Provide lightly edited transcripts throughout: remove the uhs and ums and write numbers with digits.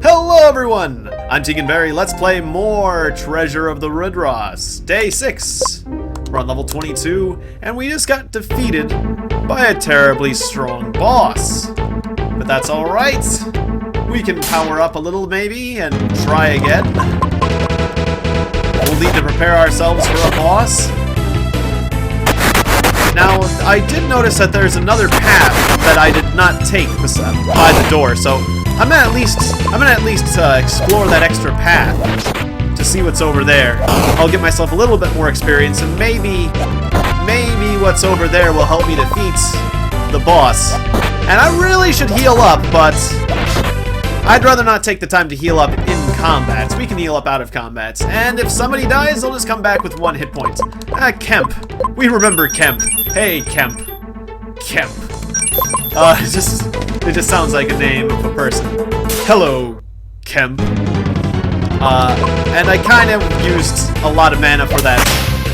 Hello everyone! I'm Tiegon. Let's play more Treasure of the Rudras. Day 6. We're on level 22, and we just got defeated by a terribly strong boss. But that's alright. We can power up a little maybe, and try again. We'll need to prepare ourselves for a boss. Now, I did notice that there's another path that I did not take by the door, so I'm gonna at least explore that extra path to see what's over there. I'll give myself a little bit more experience, and maybe what's over there will help me defeat the boss. And I really should heal up, but I'd rather not take the time to heal up in combat. We can heal up out of combat, and if somebody dies, they'll just come back with 1 hit point. Kemp. We remember Kemp. Hey, Kemp. Kemp. It just sounds like a name of a person. Hello, Kemp. And I kind of used a lot of mana for that.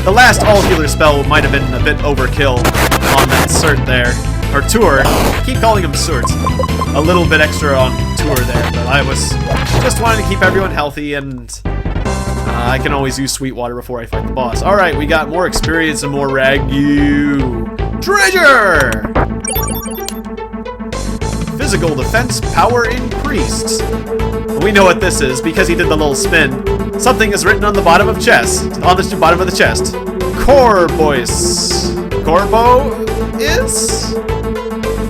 The last all-healer spell might have been a bit overkill on that cert there. Or Tour. I keep calling him Cert. A little bit extra on Tour there, but I was just wanting to keep everyone healthy, and I can always use Sweetwater before I fight the boss. Alright, we got more experience and more Ragu. Treasure! Physical defense power increased. We know what this is because he did the little spin. Something is written on the bottom of chest. On the bottom of the chest. Corbois. Corbo is?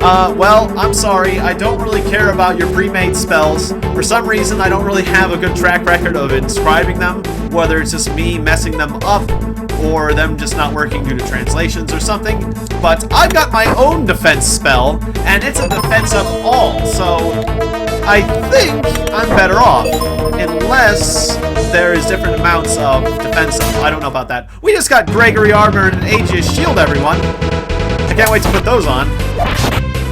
Well, I'm sorry. I don't really care about your pre-made spells. For some reason, I don't really have a good track record of inscribing them. Whether it's just me messing them up or them just not working due to translations or something. But I've got my own defense spell, and it's a defense of all, so I think I'm better off. Unless there is different amounts of defense of, I don't know about that. We just got Gregory Armor and an Aegis Shield, everyone. I can't wait to put those on.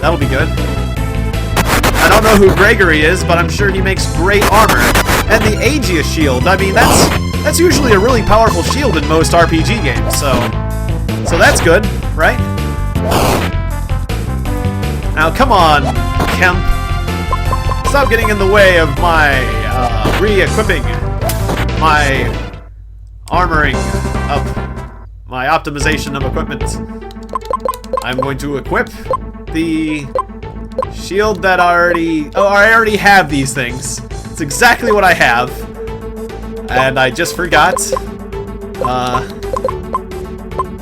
That'll be good. I don't know who Gregory is, but I'm sure he makes great armor. And the Aegis Shield, I mean, that's usually a really powerful shield in most RPG games, so that's good, right? Now, come on, Kemp. Stop getting in the way of my re-equipping, my armoring up, my optimization of equipment. I'm going to equip the shield that I already have these things. It's exactly what I have. And I just forgot.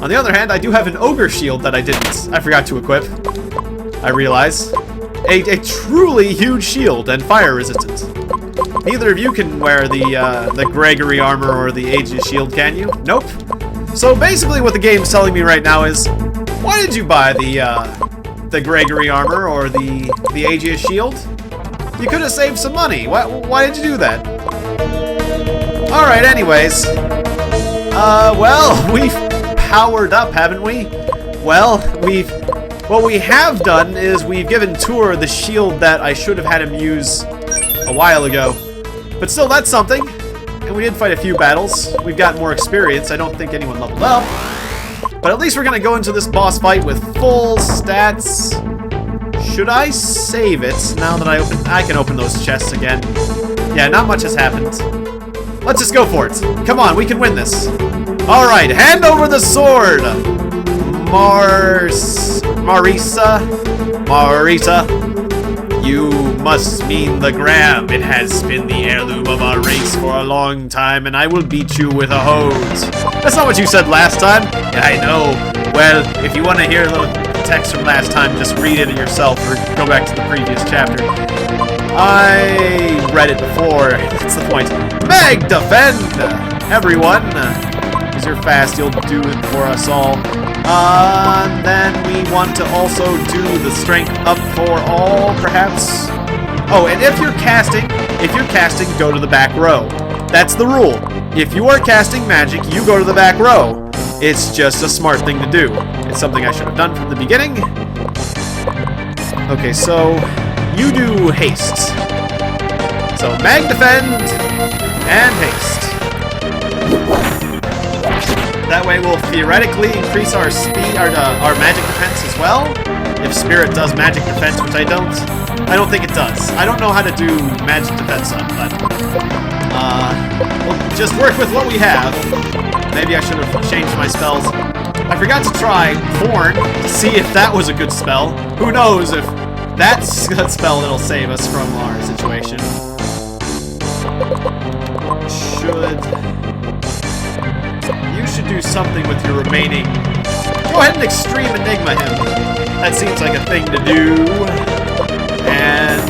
On the other hand, I do have an ogre shield that I forgot to equip. I realize. A truly huge shield and fire resistant. Neither of you can wear the Gregory armor or the Aegis shield, can you? Nope. So basically what the game's telling me right now is, why did you buy the Gregory armor or the Aegis shield? You could have saved some money. Why did you do that? Alright, anyways. Well, we've powered up, haven't we? Well, what we have done is we've given Tour the shield that I should have had him use a while ago. But still, that's something. And we did fight a few battles. We've got more experience. I don't think anyone leveled up. But at least we're gonna go into this boss fight with full stats. Should I save it now that I can open those chests again? Yeah, not much has happened. Let's just go for it. Come on, we can win this. Alright, hand over the sword! Marica. You must mean the gram. It has been the heirloom of our race for a long time, and I will beat you with a hose. That's not what you said last time. Yeah, I know. Well, if you want to hear a little text from last time, just read it yourself or go back to the previous chapter. I read it before. That's the point. Meg, defend! Everyone. Because you're fast, you'll do it for us all. And then we want to also do the strength up for all, perhaps. Oh, and if you're casting, go to the back row. That's the rule. If you are casting magic, you go to the back row. It's just a smart thing to do. It's something I should have done from the beginning. Okay, so you do haste. So mag defend and haste. That way we'll theoretically increase our speed, our magic defense as well. If Spirit does magic defense, which I don't. I don't think it does. I don't know how to do magic defense up, but we'll just work with what we have. Maybe I should have changed my spells. I forgot to try Thorn to see if that was a good spell. Who knows if that's a spell that'll save us from our situation. You should do something with your remaining... Go ahead and Extreme Enigma him. That seems like a thing to do. And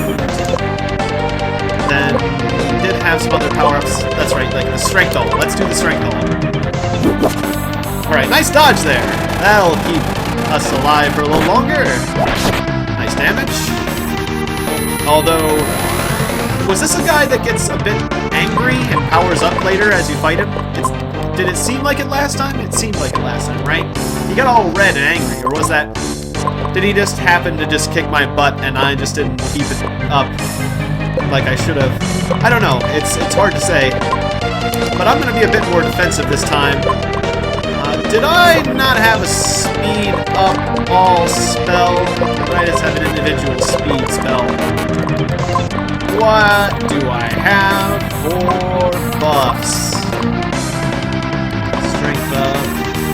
then we did have some other power-ups. That's right, like the Strength Ball. Let's do the Strength Ball. Alright, nice dodge there. That'll keep us alive for a little longer. Nice damage. Although, was this a guy that gets a bit angry and powers up later as you fight him? Did it seem like it last time? It seemed like it last time, right? He got all red and angry, or was that... Did he just happen to just kick my butt and I just didn't keep it up like I should have? I don't know. It's hard to say. But I'm going to be a bit more defensive this time. Did I not have a speed up all spell? Did I just have an individual speed spell? What do I have for buffs? Strength up,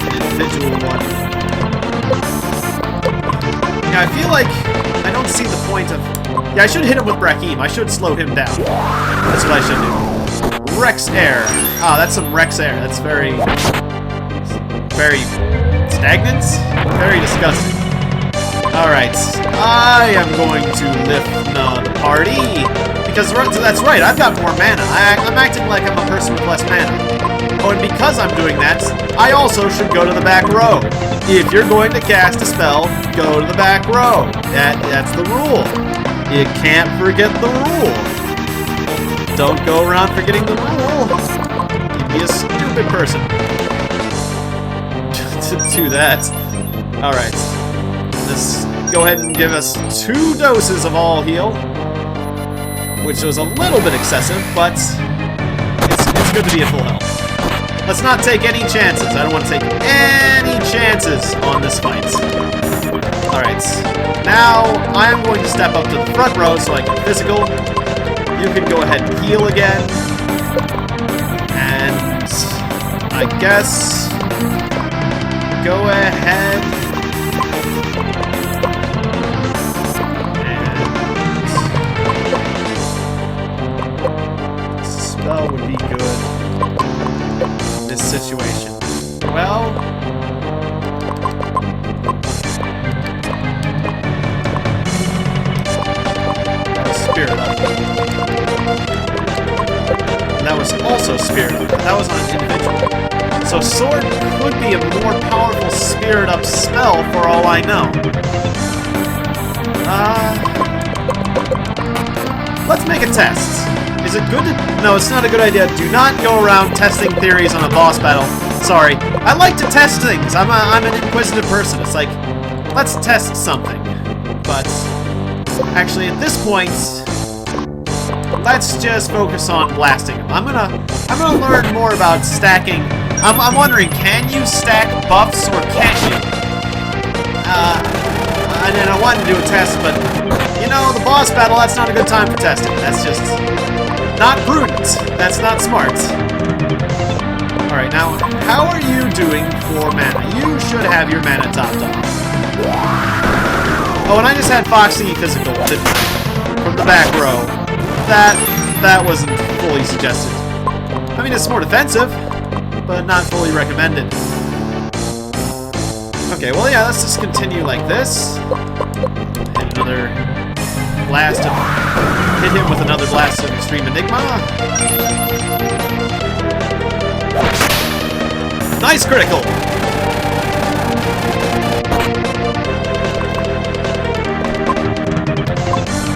an individual one. Yeah, I feel like I don't see the point of... Yeah, I should hit him with Brakim. I should slow him down. That's what I should do. Rex Air. Ah, that's some Rex Air. That's very stagnant? Very disgusting. Alright, I am going to lift the party. Because that's right, I've got more mana. I'm acting like I'm a person with less mana. Oh, and because I'm doing that, I also should go to the back row. If you're going to cast a spell, go to the back row. That's the rule. You can't forget the rule. Don't go around forgetting the rule. You'd be a stupid person to do that. Alright. Let's go ahead and give us 2 doses of all heal. Which was a little bit excessive, but it's good to be at full health. Let's not take any chances. I don't want to take any chances on this fight. Alright. Now, I am going to step up to the front row so I can physical. You can go ahead and heal again. And I guess... Go ahead... And... Spell would be good. This situation. Well... Spirit up. And that was also Spirit up, but that was on an individual. So Sword could be a more powerful Spirit up spell for all I know. Let's make a test. Is it good to... No, it's not a good idea. Do not go around testing theories on a boss battle. Sorry. I like to test things. I'm an inquisitive person. It's like, let's test something. But actually, at this point, let's just focus on blasting him. I'm gonna learn more about stacking. I'm wondering, can you stack buffs or can't you? And I wanted to do a test, but you know, the boss battle, that's not a good time for testing. That's just not prudent. That's not smart. Alright, now, how are you doing for mana? You should have your mana topped off. Oh, and I just had Foxy physical, didn't I? From the back row. That wasn't fully suggested. I mean, it's more defensive, but not fully recommended. Okay, well, yeah, let's just continue like this. Hit another blast of... Hit him with another blast of Extreme Enigma. Nice critical!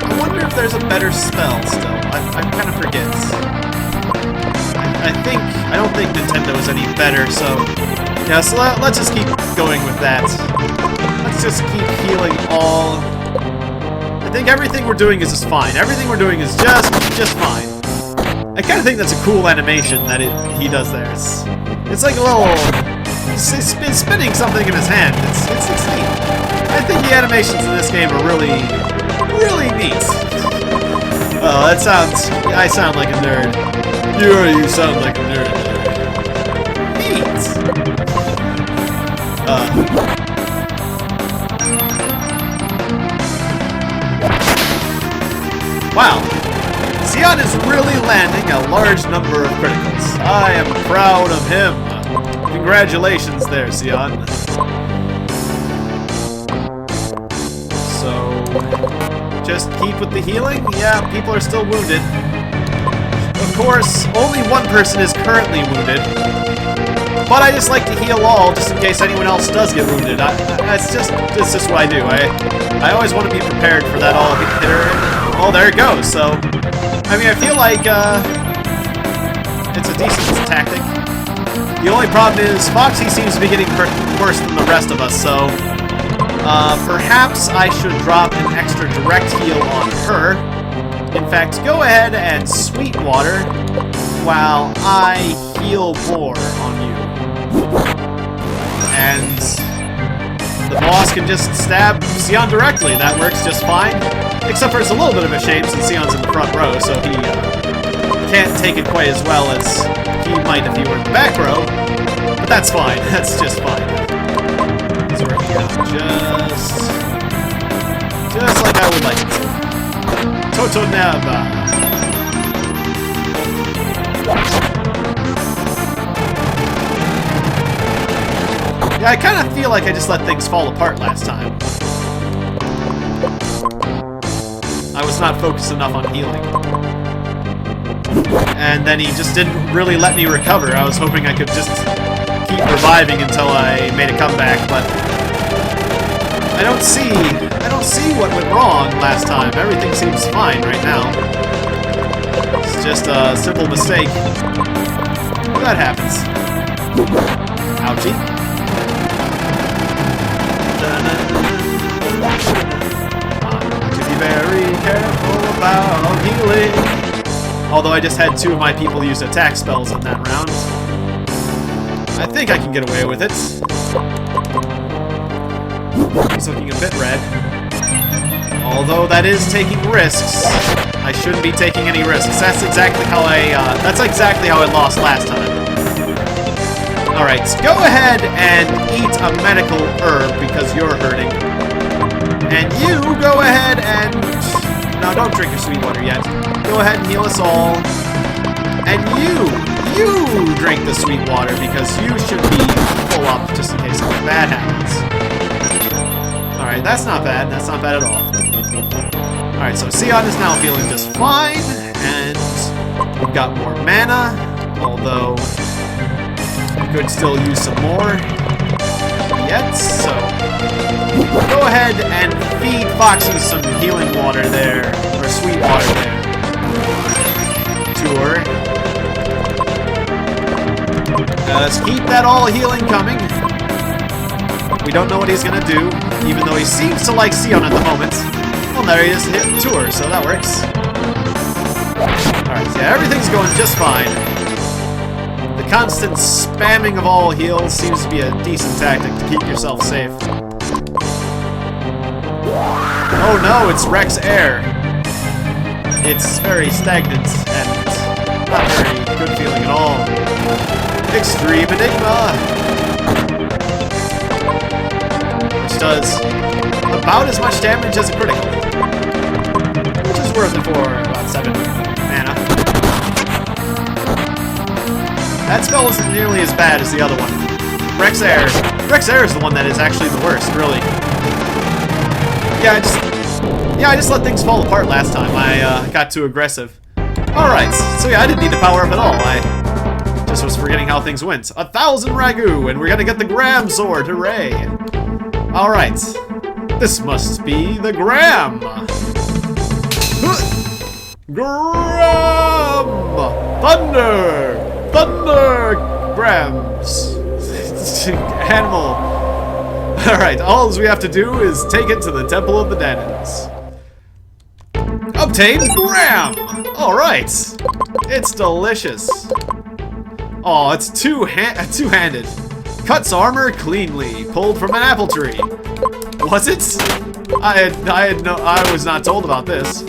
I wonder if there's a better spell still. I kind of forget. I don't think Nintendo is any better, so... Yeah, so let's just keep going with that. Let's just keep healing all... I think everything we're doing is just fine. Everything we're doing is just fine. I kind of think that's a cool animation that he does there. It's like a little... He's spinning something in his hand. It's neat. I think the animations in this game are really really neat. Oh, that sounds... I sound like a nerd. You sound like a nerd. Neat. Wow. Tiegon is really landing a large number of criticals. I am proud of him. Congratulations there, Tiegon. So, just keep with the healing? Yeah, people are still wounded. Of course, only one person is currently wounded. But I just like to heal all, just in case anyone else does get wounded. It's just what I do. I always want to be prepared for that all-hitter. Oh, there it goes. So, I mean, I feel like it's a decent tactic. The only problem is Foxy seems to be getting worse than the rest of us, so perhaps I should drop an extra direct heal on her. In fact, go ahead and Sweetwater while I heal more on you. And the boss can just stab Tiegon directly. That works just fine. Except for it's a little bit of a shame since Sion's in the front row, so he can't take it quite as well as he might if he were in the back row. But that's fine. That's just fine. It's working out just like I would like it to. Totonaba. Yeah, I kind of feel like I just let things fall apart last time. I was not focused enough on healing. And then he just didn't really let me recover. I was hoping I could just keep reviving until I made a comeback, but I don't see what went wrong last time. Everything seems fine right now. It's just a simple mistake. Well, that happens. Ouchie. To be very careful about healing. Although I just had 2 of my people use attack spells in that round. I think I can get away with it. He's looking a bit red. Although that is taking risks. I shouldn't be taking any risks. That's exactly how I lost last time. Alright, go ahead and eat a medical herb because you're hurting. And you go ahead and... No, don't drink your sweet water yet. Go ahead and heal us all. And you drink the sweet water because you should be full up just in case something bad happens. Alright, that's not bad. That's not bad at all. Alright, so Tiegon is now feeling just fine. And we've got more mana. Although... could still use some more yet, so go ahead and feed Foxy some healing water there, or sweet water there, to her. Let's keep that all healing coming. We don't know what he's gonna do, even though he seems to like Tiegon at the moment. Well, there he is, hit to her, so that works. Alright, so yeah, everything's going just fine. The constant spamming of all heals seems to be a decent tactic to keep yourself safe. Oh no, it's Rex Air. It's very stagnant and not very good feeling at all. Extreme Enigma! Which does about as much damage as a critical. Which is worth it for about 7 mana. That spell isn't nearly as bad as the other one. Rex Air. Rex Air is the one that is actually the worst, really. Yeah, I just let things fall apart last time. I got too aggressive. Alright, so yeah, I didn't need to power up at all. I just was forgetting how things went. 1,000 Ragu, and we're gonna get the Gram Sword, hooray! Alright, this must be the Gram! Gram! Thunder! Thunder Grams. Animal. Alright, all we have to do is take it to the Temple of the Danons. Obtain Gram! Alright. It's delicious. Oh, it's two-handed. Cuts armor cleanly, pulled from an apple tree. Was it? I was not told about this.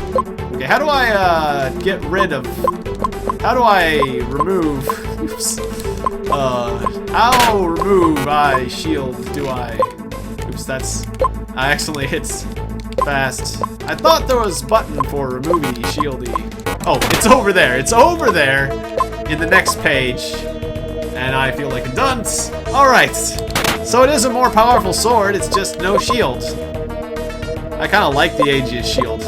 Okay, how do I get rid of? How do I remove? Oops. How remove I shield do I? Oops, I accidentally hit fast. I thought there was a button for removing shieldy. Oh, it's over there. It's over there in the next page. And I feel like a dunce. Alright. So it is a more powerful sword, it's just no shield. I kinda like the Aegis shield.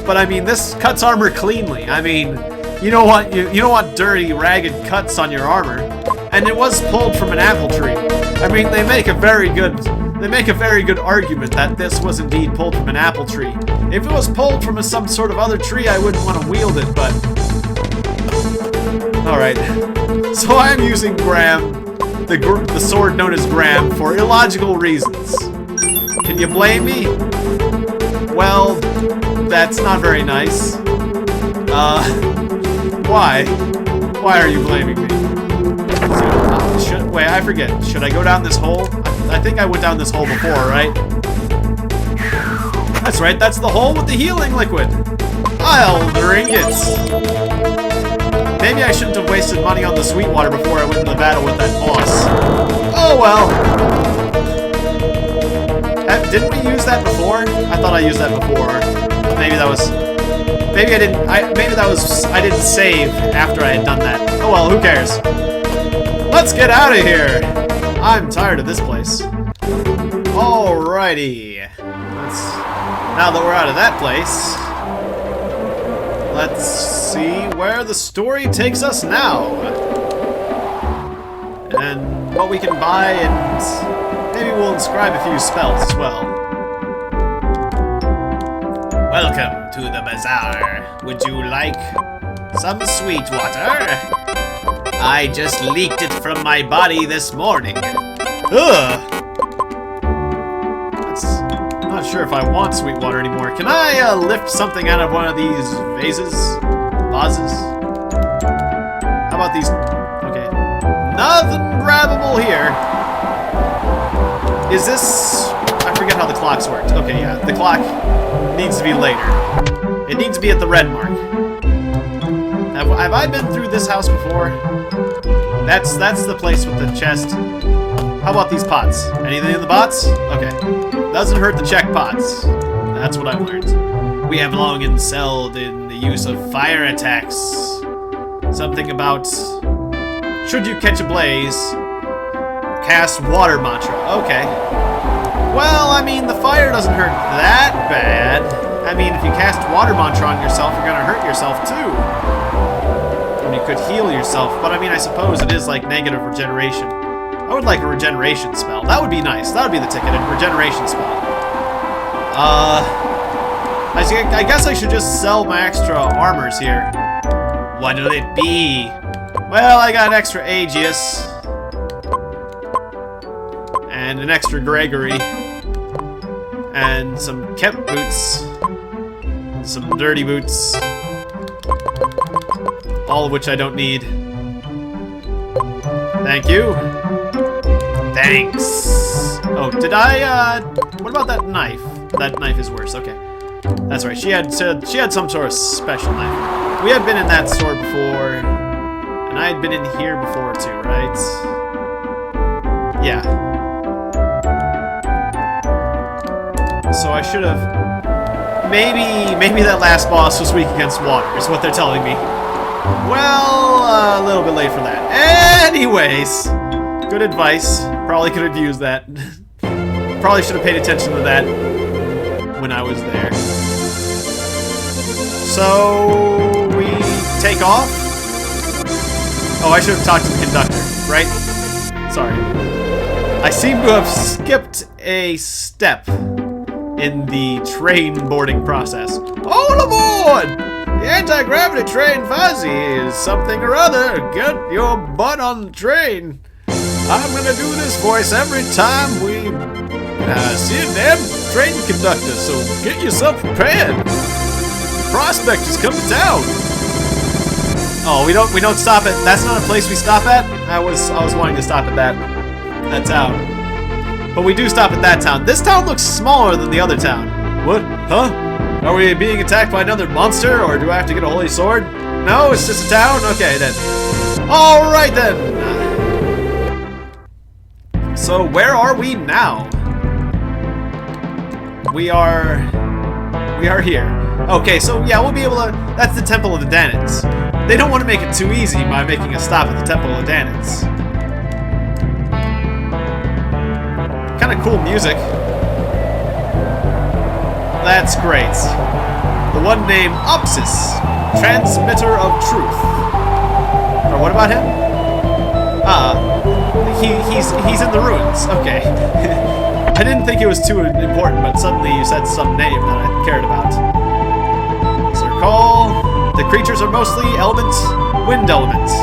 But I mean, this cuts armor cleanly. I mean, you don't want dirty, ragged cuts on your armor. And it was pulled from an apple tree. I mean, they make a very good argument that this was indeed pulled from an apple tree. If it was pulled from some sort of other tree, I wouldn't want to wield it, but... Alright. So I am using Graham, the sword known as Graham, for illogical reasons. Can you blame me? Well, that's not very nice. Why? Why are you blaming me? Wait, I forget. Should I go down this hole? I think I went down this hole before, right? That's right, that's the hole with the healing liquid. I'll drink it. Maybe I shouldn't have wasted money on the sweet water before I went into the battle with that boss. Oh well. Didn't we use that before? I thought I used that before. Maybe that was... Maybe I didn't... I didn't save after I had done that. Oh well, who cares? Let's get out of here! I'm tired of this place. Alrighty. Now that we're out of that place, let's see where the story takes us now. And what we can buy, and maybe we'll inscribe a few spells as well. Welcome to the bazaar. Would you like some sweet water? I just leaked it from my body this morning. Ugh! I'm not sure if I want sweet water anymore. Can I lift something out of one of these vases? Vases? How about these? Okay. Nothing grabbable here. Is this... I forget how the clocks worked. Okay, yeah. The clock needs to be later. It needs to be at the red mark. Have I been through this house before? That's the place with the chest. How about these pots? Anything in the pots? Okay. Doesn't hurt to check pots. That's what I've learned. We have long excelled in the use of fire attacks. Something about... Should you catch a blaze, cast water mantra. Okay. Well, I mean, the fire doesn't hurt that bad. I mean, if you cast water mantra on yourself, you're gonna hurt yourself too. And you could heal yourself, but I mean, I suppose it is like negative regeneration. I would like a regeneration spell. That would be nice. That would be the ticket, a regeneration spell. I guess I should just sell my extra armors here. What'll it be? Well, I got an extra Aegis. And an extra Gregory. And some Kemp boots. And some dirty boots. All of which I don't need. Thank you. Thanks. Oh, did I, what about that knife? That knife is worse, okay. That's right, she had some sort of special knife. We had been in that store before, and I had been in here before too, right? Yeah. So I should have, maybe that last boss was weak against water, is what they're telling me. Well, a little bit late for that. Anyways, good advice. Probably could have used that. Probably should have paid attention to that when I was there. So we take off. Oh, I should have talked to the conductor, right? Sorry. I seem to have skipped a step in the train boarding process. All aboard! The anti-gravity train Fuzzy is something or other. Get your butt on the train. I'm gonna do this voice every time we see a damn train conductor, so get yourself prepared. The prospect is coming down. Oh, we don't stop at. That's not a place we stop at. I was wanting to stop at that town. But we do stop at that town. This town looks smaller than the other town. What? Huh? Are we being attacked by another monster, or do I have to get a holy sword? No, it's just a town? Okay, then. Alright, then. So, where are we now? We are here. Okay, so yeah, we'll be able to... That's the Temple of the Danans. They don't want to make it too easy by making a stop at the Temple of the Danans. Kind of cool music. That's great. The one named Opsis, Transmitter of Truth. Or what about him? He's in the ruins. Okay. I didn't think it was too important, but suddenly you said some name that I cared about. So recall, the creatures are mostly wind elements.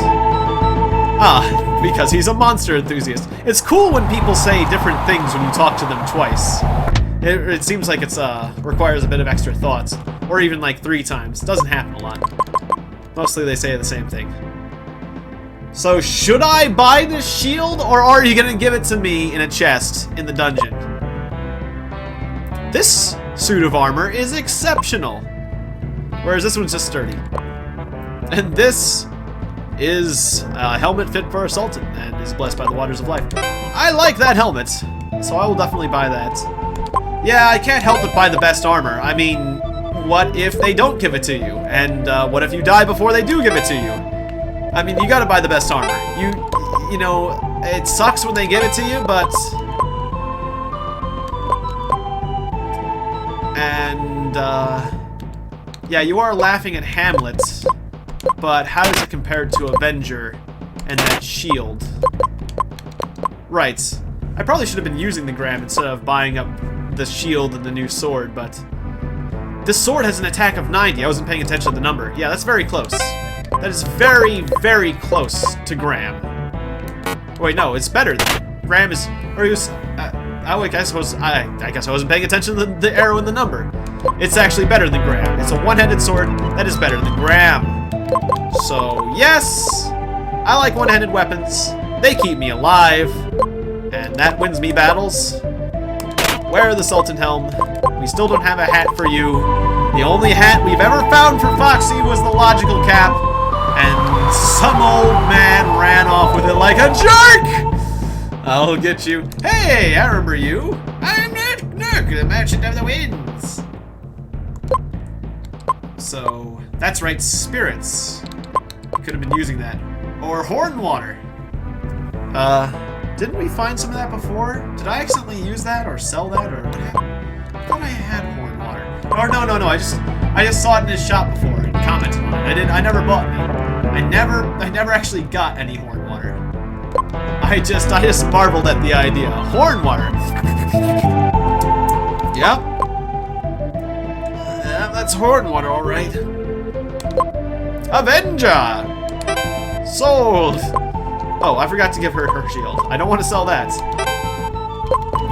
Because he's a monster enthusiast. It's cool when people say different things when you talk to them twice. It seems like it's requires a bit of extra thought. Or even like 3 times. It doesn't happen a lot. Mostly they say the same thing. So should I buy this shield, or are you gonna give it to me in a chest in the dungeon? This suit of armor is exceptional. Whereas this one's just sturdy. And this is a helmet fit for a sultan and is blessed by the waters of life. I like that helmet, so I will definitely buy that. Yeah, I can't help but buy the best armor. I mean, what if they don't give it to you? And what if you die before they do give it to you? I mean, you gotta buy the best armor. You know, it sucks when they give it to you, but... And, yeah, you are laughing at Hamlet, but how does it compare to Avenger and that shield? Right. I probably should have been using the Gram instead of buying up the shield and the new sword, but... This sword has an attack of 90. I wasn't paying attention to the number. Yeah, that's very close. That is very, very close to Gram. Wait, no, it's better than Gram is... Or he was... I guess I wasn't paying attention to the arrow and the number. It's actually better than Gram. It's a one-handed sword that is better than Gram. So, yes! I like one-handed weapons. They keep me alive. And that wins me battles. Wear the Sultan Helm. We still don't have a hat for you. The only hat we've ever found for Foxy was the logical cap. And some old man ran off with it like a jerk! I'll get you. Hey, I remember you. I'm Nerk, the Merchant of the Winds. So, that's right, spirits. Could have been using that. Or horn water. Didn't we find some of that before? Did I accidentally use that or sell that or what happened? I thought I had horn water. Or no, I just saw it in his shop before and commented on it. I never bought any. I never actually got any horn water. I just marveled at the idea. Horn water. Yep. Yeah, that's horn water, all right. Avenger! Sold! Oh, I forgot to give her her shield. I don't want to sell that.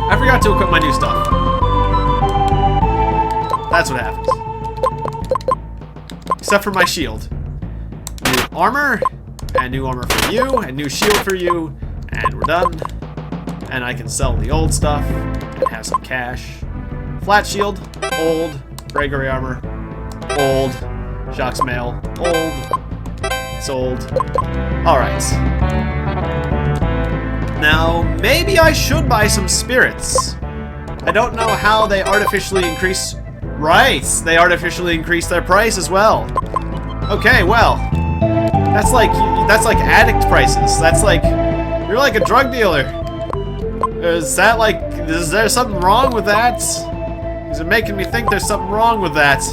I forgot to equip my new stuff. That's what happens. Except for my shield. New armor, and new armor for you, and new shield for you, and we're done. And I can sell the old stuff, and have some cash. Flat shield, old. Gregory armor, old. Jacques mail, old. Sold. Alright. Now, maybe I should buy some spirits. I don't know how they artificially increase... Right, they artificially increase their price as well. Okay, well. That's like addict prices. That's like... You're like a drug dealer. Is there something wrong with that? Is it making me think there's something wrong with that?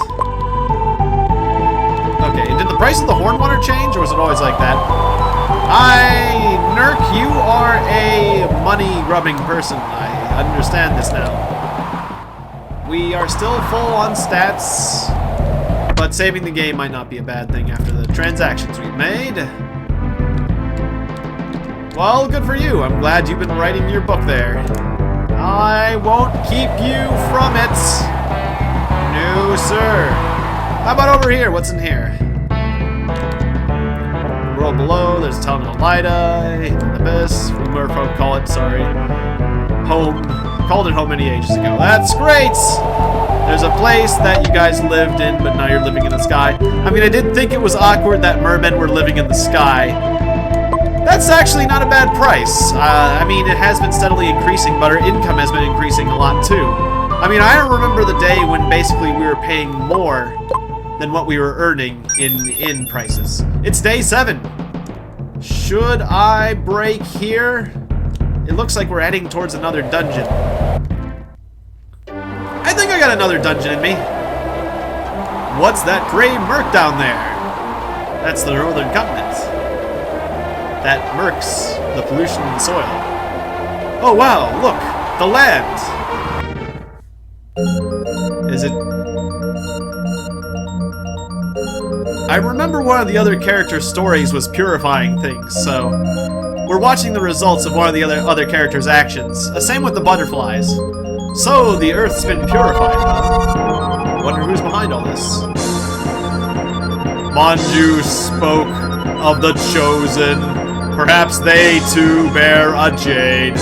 Okay, did the price of the horn water change, or was it always like that? Nerk, you are a money-grubbing person. I understand this now. We are still full on stats, but saving the game might not be a bad thing after the transactions we've made. Well, good for you. I'm glad you've been writing your book there. I won't keep you from it. No, sir. How about over here? What's in here? World below, there's a town of Elida, in the abyss, we more folk call it, sorry. Home. Called it home many ages ago. That's great! There's a place that you guys lived in, but now you're living in the sky. I mean, I did think it was awkward that mermen were living in the sky. That's actually not a bad price. I mean, it has been steadily increasing, but our income has been increasing a lot too. I mean, I don't remember the day when basically we were paying more than what we were earning in prices. It's day 7. Should I break here? It looks like we're heading towards another dungeon. I think I got another dungeon in me. What's that gray murk down there? That's the Northern Continent. That murks the pollution in the soil. Oh wow, look! The land! Is it... I remember one of the other characters' stories was purifying things, so... We're watching the results of one of the other characters' actions. Same with the butterflies. So, the Earth's been purified, huh? Wonder who's behind all this. Manju spoke of the Chosen. Perhaps they too bear a jade.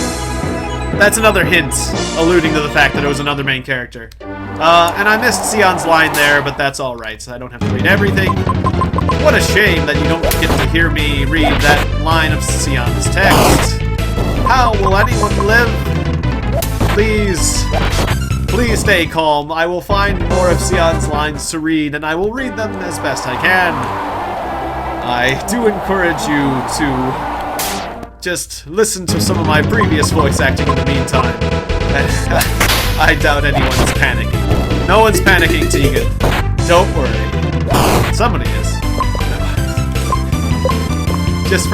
That's another hint, alluding to the fact that it was another main character. And I missed Sion's line there, but that's alright. I don't have to read everything. What a shame that you don't get to hear me read that line of Sion's text. How will anyone live? Please stay calm. I will find more of Sion's lines to read, and I will read them as best I can. I do encourage you to just listen to some of my previous voice acting in the meantime. I doubt anyone's panicking. No one's panicking, Tiegon. Don't worry. Somebody is. Just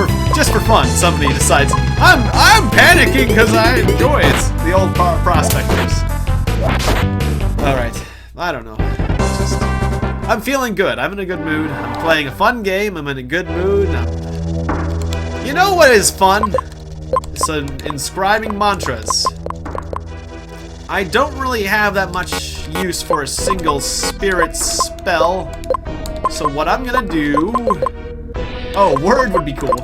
for fun, somebody decides, I'm panicking because I enjoy it. The old prospectors. Alright. I don't know. I'm feeling good. I'm in a good mood. I'm playing a fun game. I'm in a good mood. You know what is fun? It's inscribing mantras. I don't really have that much use for a single spirit spell. So what I'm gonna do... Oh, word would be cool.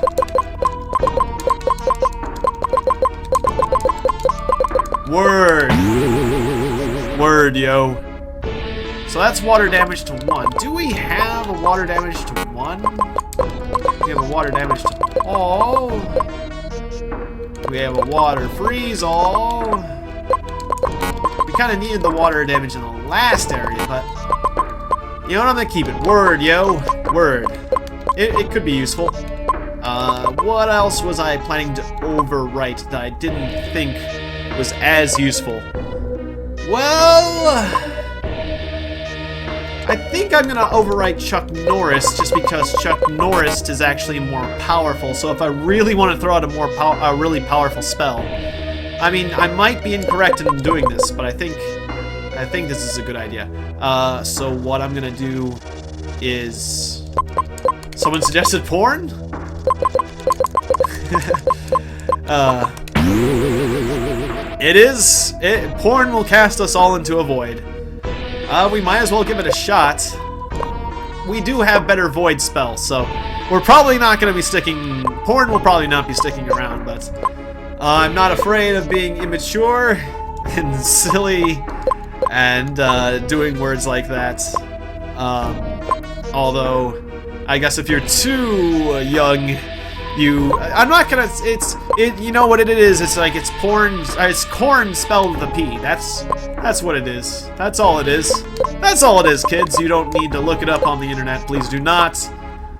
Word. Word, yo. So that's water damage to 1. Do we have a water damage to 1? We have a water damage to all. We have a water freeze all. We kind of needed the water damage in the last area, but... You know what? I'm gonna keep it. Word, yo. Word. It could be useful. What else was I planning to overwrite that I didn't think was as useful? Well... I think I'm gonna overwrite Chuck Norris just because Chuck Norris is actually more powerful. So if I really want to throw out a really powerful spell, I mean, I might be incorrect in doing this, but I think this is a good idea. So what I'm gonna do is... Someone suggested porn? Porn will cast us all into a void. We might as well give it a shot. We do have better void spells, so we're probably not going to be sticking... Porn will probably not be sticking around, but I'm not afraid of being immature and silly and doing words like that. Although, I guess if you're too young, I'm not gonna... You know what it is? It's like it's porn... It's corn spelled with a P. That's what it is. That's all it is. That's all it is, kids. You don't need to look it up on the internet. Please do not.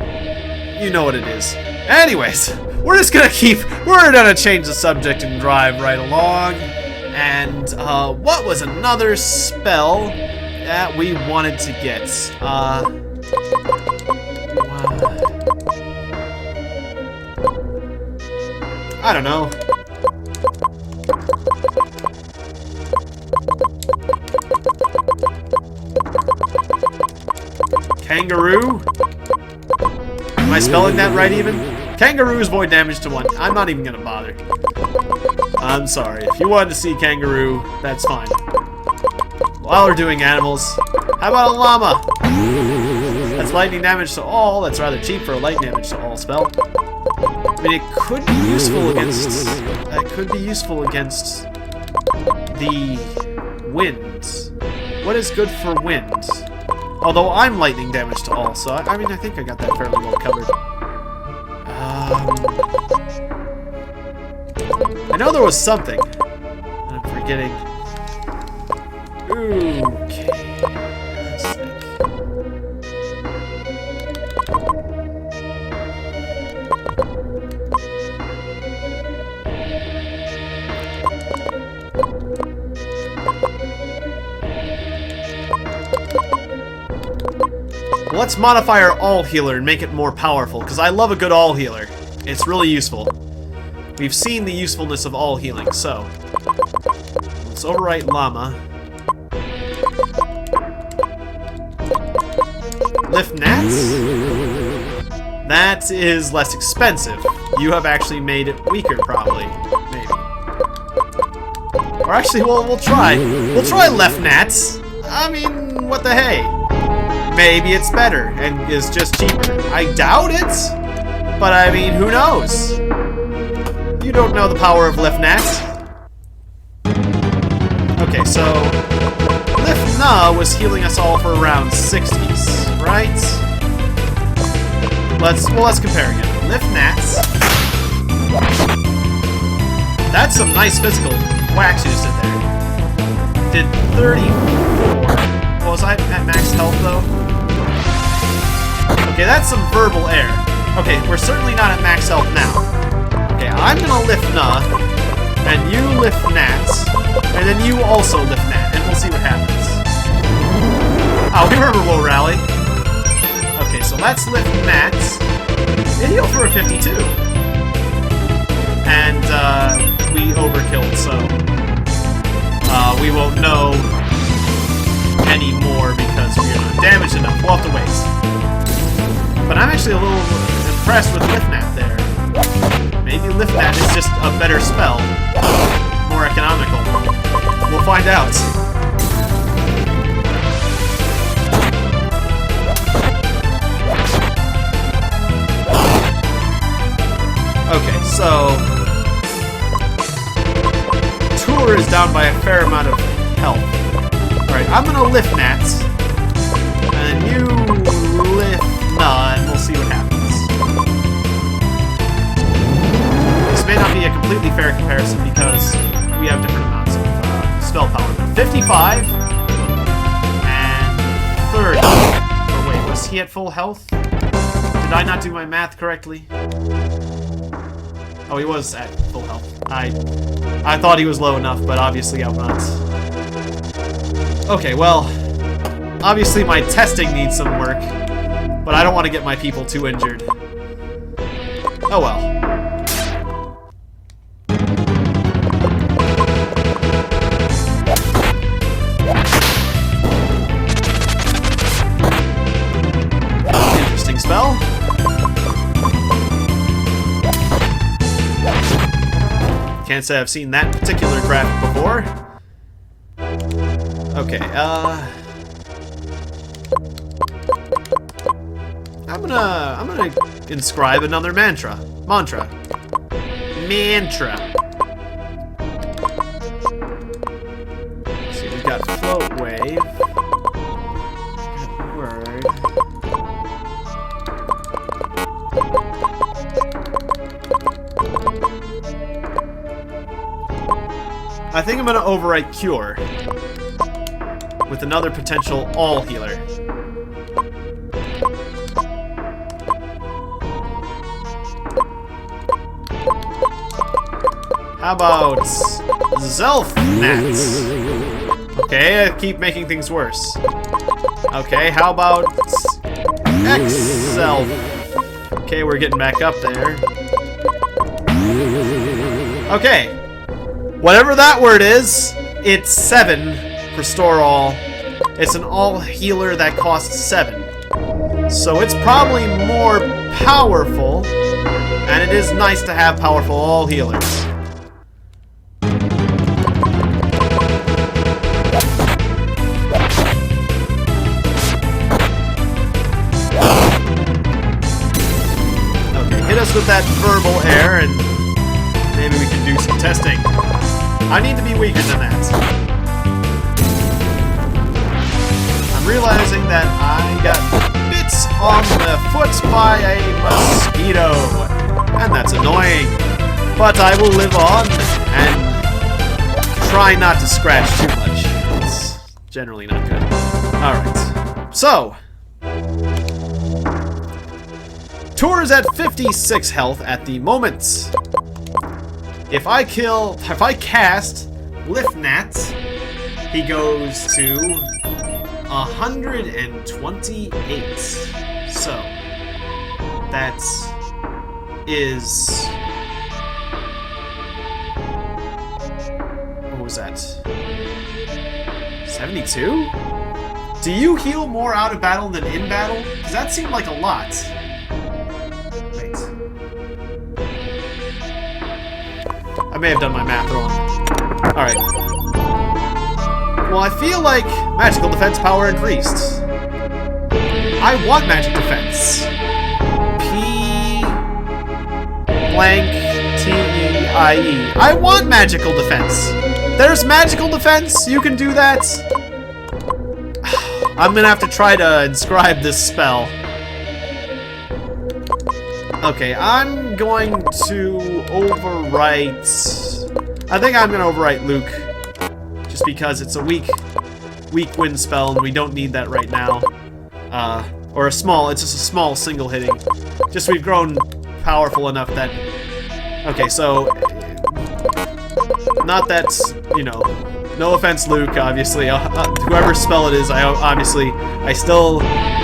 You know what it is. Anyways, we're just gonna we're gonna change the subject and drive right along. And, what was another spell that we wanted to get? I don't know. Kangaroo? Am I spelling that right even? Kangaroo's void damage to 1. I'm not even gonna bother. I'm sorry. If you wanted to see kangaroo, that's fine. While we're doing animals, how about a llama? That's lightning damage to all. That's rather cheap for a lightning damage to all spell. I mean, it could be useful against... the wind. What is good for wind? Although I'm lightning damage to all, so I mean, I think I got that fairly well covered. I know there was something. I'm forgetting. Okay. Let's think. Let's modify our all healer and make it more powerful, because I love a good all healer. It's really useful. We've seen the usefulness of all healing, so let's overwrite Llama. Lift Gnats? That is less expensive. You have actually made it weaker, probably. Maybe. Or actually, we'll try. We'll try Left Gnats. I mean, what the hey? Maybe it's better and is just cheaper. I doubt it, but I mean, who knows? You don't know the power of Lift Gnats. Okay, so Lift Na was healing us all for around 60s, right? Let's compare again. Lift Gnats. That's some nice physical whacks you just did there. Did 34. Was I at max health though? Okay, that's some verbal air. Okay, we're certainly not at max health now. Okay, I'm gonna lift Na, and you lift Nats, and then you also lift Nat, and we'll see what happens. Oh, remember we'll rally. Okay, so let's lift Nats. It healed for a 52. And, we overkilled, so we won't know anymore because we're not damaged enough. We'll have to wait. But I'm actually a little impressed with Liftnat there. Maybe Liftnat is just a better spell. More economical. We'll find out. Okay, so Tour is down by a fair amount of health. Alright, I'm gonna lift Nats, and you lift Na, and we'll see what happens. This may not be a completely fair comparison because we have different amounts of spell power. 55 and 30. Oh wait, was he at full health? Did I not do my math correctly? Oh, he was at full health. I thought he was low enough, but obviously I'm not. Okay, well, obviously my testing needs some work, but I don't want to get my people too injured. Oh well. Interesting spell. Can't say I've seen that particular graphic before. Okay, I'm gonna inscribe another mantra. Let's see, we've got float wave. Got word. I think I'm gonna overwrite Cure with another potential all healer. How about Zelfnats? Okay, I keep making things worse. Okay, how about X-Zelf? Okay, we're getting back up there. Okay. Whatever that word is, it's 7 for store all. It's an all healer that costs 7. So it's probably more powerful, and it is nice to have powerful all healers. Okay, hit us with that verbal air, and maybe we can do some testing. I need to be weaker than that. I'm realizing that I got bits on the foot by a mosquito. And that's annoying. But I will live on and try not to scratch too much. It's generally not good. Alright. So. Tour is at 56 health at the moment. If I cast Lifnat, he goes to 128. So, that is... What was that? 72? Do you heal more out of battle than in battle? Because that seemed like a lot. Wait. I may have done my math wrong. Alright. Well, I feel like magical defense power increased. I want magic defense. P... blank T-E-I-E. I want magical defense. There's magical defense. You can do that. I'm gonna have to try to inscribe this spell. Okay, I'm going to overwrite... I think I'm gonna overwrite Luke. Just because it's a weak wind spell and we don't need that right now. Or it's just a small single hitting. Just we've grown powerful enough that... Okay, so... Not that, you know... No offense, Luke, obviously. Whoever spell it is, I still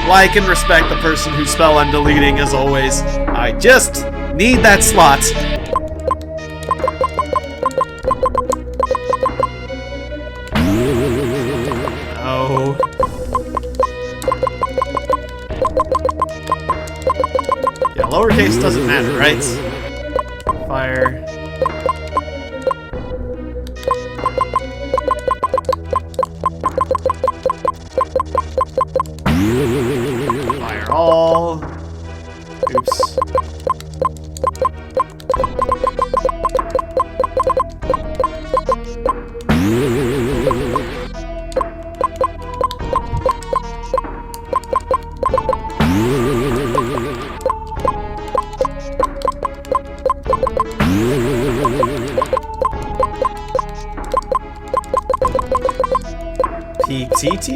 like and respect the person whose spell I'm deleting, as always. I just need that slot. Oh. Yeah, lowercase doesn't matter, right? Fire. Fire all. Oops. PTT?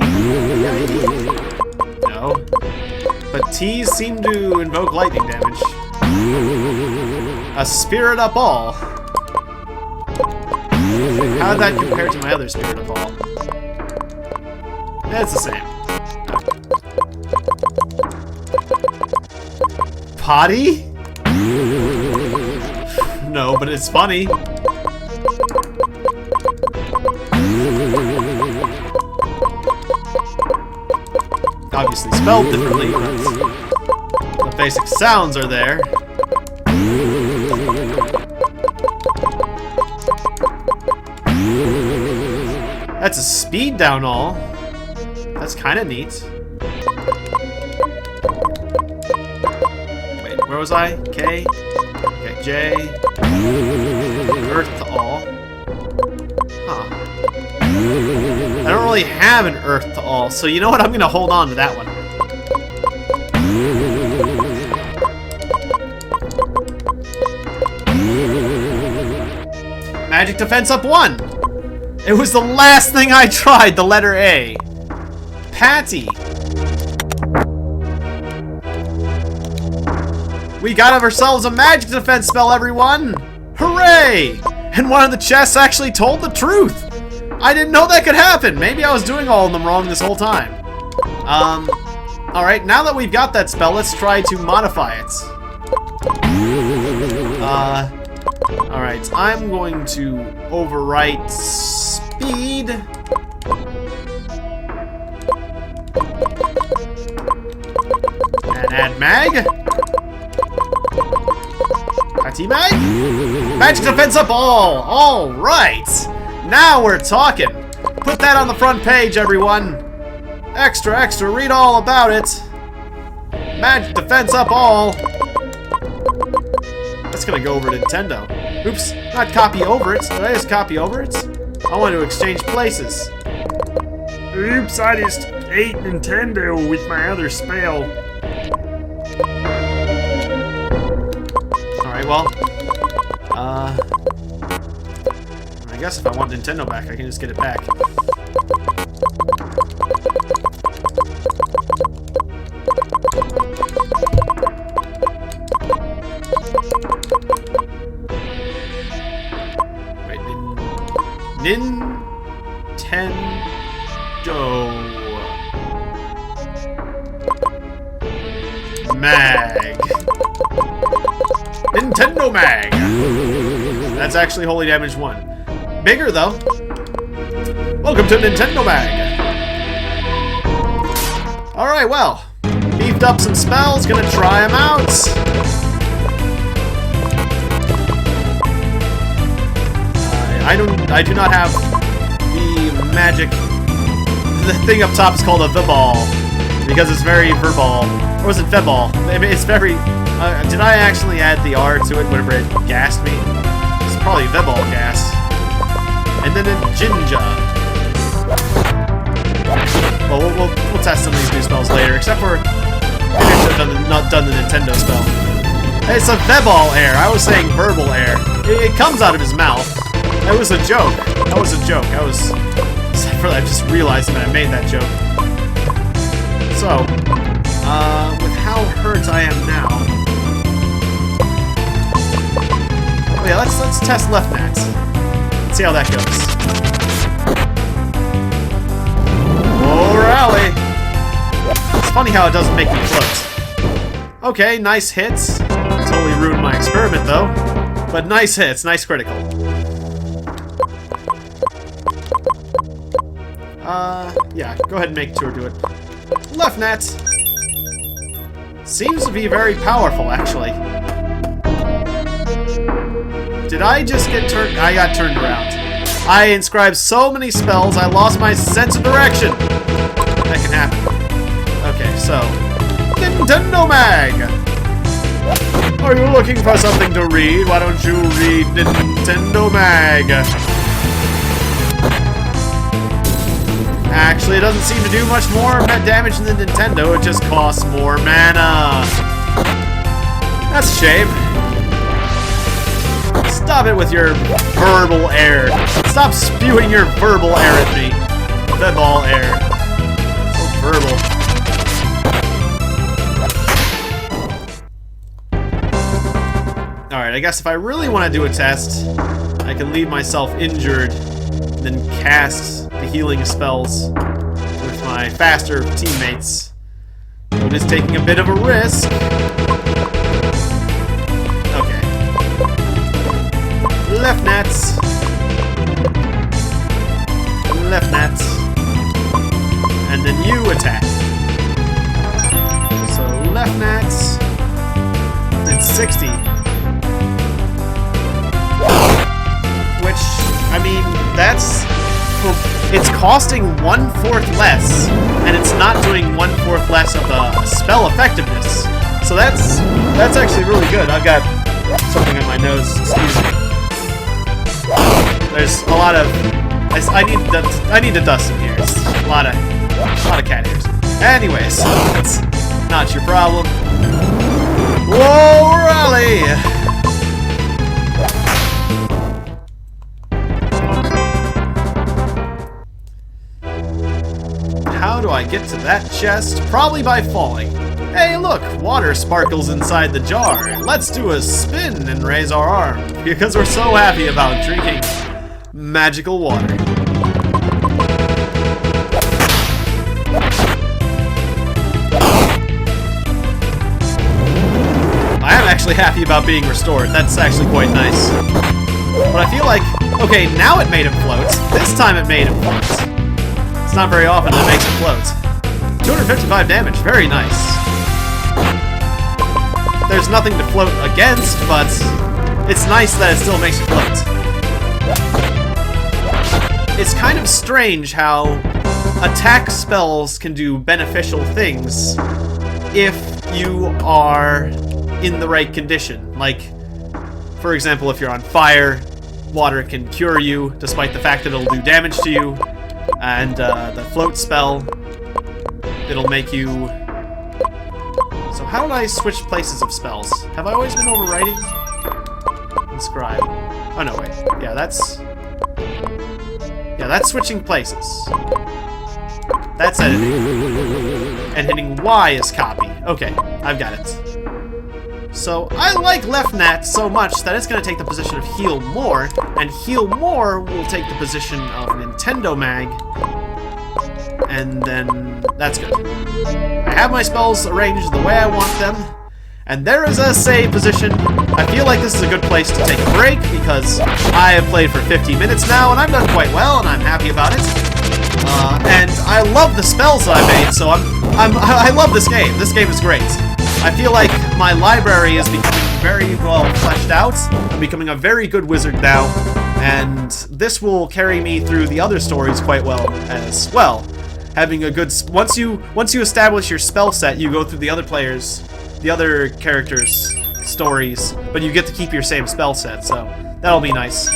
No. But T's seem to invoke lightning damage. A Spirit Up All. How did that compare to my other Spirit Up All? It's the same. Potty? No, but it's funny. Obviously spelled differently, but the basic sounds are there. That's a speed down all. That's kind of neat. Wait, where was I? K? Okay, J. Earth to all. Huh. I don't really have an Earth to all, so you know what? I'm gonna hold on to that one. Magic defense up 1! It was the last thing I tried, the letter A. Patty. We got ourselves a magic defense spell, everyone! Hooray! And one of the chests actually told the truth! I didn't know that could happen! Maybe I was doing all of them wrong this whole time. Alright, now that we've got that spell, let's try to modify it. Alright, I'm going to overwrite speed. And add mag. Patty mag? Magic defense up all! Alright! Now we're talking! Put that on the front page, everyone! Extra, extra, read all about it! Magic defense up all! That's just gonna go over to Nintendo. Oops, not copy over it. Did I just copy over it? I want to exchange places. Oops, I just ate Nintendo with my other spell. Alright, well. I guess if I want Nintendo back, I can just get it back. Wait, Nintendo Mag. Nintendo Mag. That's actually Holy Damage 1. Bigger, though. Welcome to Nintendo Mag. Alright, well. Beefed up some spells. Gonna try them out. I do not have the magic. The thing up top is called a Viball. Because it's very verbal. Or was it Feball? I mean, it's very... did I actually add the R to it whenever it gassed me? It's probably Viball gas. And then a Jinja. Well, we'll test some of these new spells later, except for maybe I should have not done the Nintendo spell. It's a Veball air. I was saying verbal air. It comes out of his mouth. That was a joke. That was a joke. Except for that, I just realized that I made that joke. So, with how hurt I am now. Oh yeah, let's test left nats. See how that goes. Oh, rally! It's funny how it doesn't make me float. Okay, nice hits. Totally ruined my experiment, though. But nice hits, nice critical. Yeah, go ahead and make Tour do it. Left net! Seems to be very powerful, actually. Did I just get turned? I got turned around. I inscribed so many spells, I lost my sense of direction. That can happen. Okay, so Nintendo Mag. Are you looking for something to read? Why don't you read Nintendo Mag? Actually, it doesn't seem to do much more damage than the Nintendo. It just costs more mana. That's a shame. Stop it with your verbal air. Stop spewing your verbal air at me. Fedball air. So verbal. Alright, I guess if I really want to do a test, I can leave myself injured, then cast the healing spells with my faster teammates. So it is taking a bit of a risk. Left nats. Left nats. And then you attack. So left nats. Did 60. Which, I mean, that's... It's costing 1/4 less. And it's not doing 1/4 less of the spell effectiveness. So that's actually really good. I've got something on my nose. Excuse me. There's a lot of... I need to dust in here. It's a lot of cat hairs. Anyways, that's not your problem. Whoa, rally! How do I get to that chest? Probably by falling. Hey, look! Water sparkles inside the jar. Let's do a spin and raise our arm, because we're so happy about drinking magical water. I am actually happy about being restored. That's actually quite nice. But I feel like... Okay, now it made him float. This time it made him float. It's not very often that it makes him float. 255 damage. Very nice. There's nothing to float against, but it's nice that it still makes you float. It's kind of strange how attack spells can do beneficial things if you are in the right condition. Like, For example, if you're on fire, water can cure you, despite the fact that it'll do damage to you. And the float spell, it'll make you... So how did I switch places of spells? Have I always been overwriting? Inscribe. Oh no, wait. Yeah, that's switching places. That's editing. And hitting Y is copy. Okay, I've got it. So I like left nat so much that it's going to take the position of heal more, and heal more will take the position of Nintendo Mag, and then that's good. I have my spells arranged the way I want them, and there is a save position. I feel like this is a good place to take a break because I have played for 50 minutes now, and I've done quite well, and I'm happy about it. And I love the spells that I made, so I love this game. This game is great. I feel like my library is becoming very well fleshed out. I'm becoming a very good wizard now, and this will carry me through the other stories quite well as well. Having a good once you establish your spell set, you go through the other characters' stories, but you get to keep your same spell set, so that'll be nice.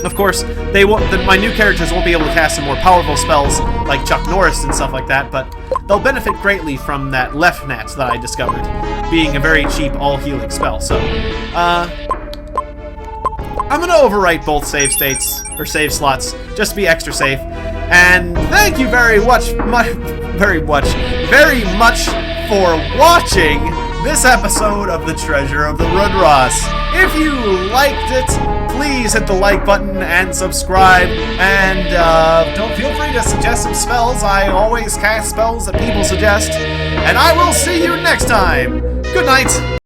Of course, my new characters won't be able to cast some more powerful spells like Chuck Norris and stuff like that, but they'll benefit greatly from that left nat that I discovered, being a very cheap all-healing spell. So, I'm gonna overwrite both save states, or save slots, just to be extra safe. And thank you very much for watching this episode of The Treasure of the Rudras. If you liked it, please hit the like button and subscribe, and don't feel free to suggest some spells. I always cast spells that people suggest, and I will see you next time. Good night.